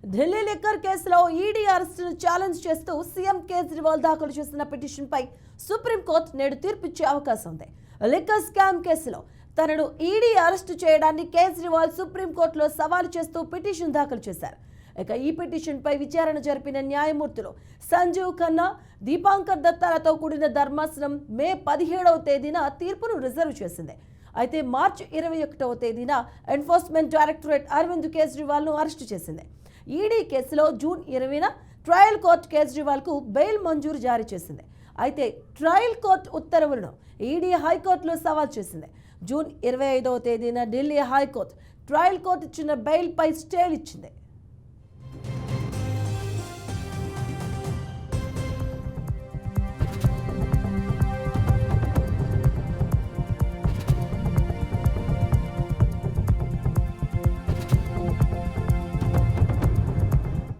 Delhi liquor కేసులో ED అరెస్టును challenge చేస్తూ సీఎం కేజ్రీవాల్ దాఖలు చేసిన పిటిషన్పై సుప్రీంకోర్టు నేడు తీర్పిచ్చే అవకాశం ఉంది. లిక్కర్ స్కామ్ కేసులో తనను ఈడీ అరెస్టు చేయడాన్ని కేజ్రీవాల్ సుప్రీంకోర్టులో సవాలు చేస్తూ పిటిషన్ దాఖలు చేశారు. ఇక ఈ పిటిషన్పై విచారణ జరిపిన న్యాయమూర్తులు సంజీవ్ ఖన్నా, దీపాంకర్ దత్తాలతో కూడిన ధర్మాసనం మే 17వ తేదీన తీర్పును రిజర్వ్ చేసింది. అయితే మార్చి 21వ తేదీన ఎన్ఫోర్స్మెంట్ డైరెక్టరేట్ అరవింద్ కేజ్రీవాల్ను అరెస్టు చేసింది. ఈడీ కేసులో జూన్ 20న ట్రయల్ కోర్టు కేజ్రీవాల్కు బెయిల్ మంజూరు జారీ చేసింది. అయితే ట్రయల్ కోర్టు ఉత్తర్వులను ఈడీ హైకోర్టులో సవాల్ చేసింది. జూన్ 25వ తేదీన ఢిల్లీ హైకోర్టు ట్రయల్ కోర్టు ఇచ్చిన బెయిల్పై స్టేలు ఇచ్చింది.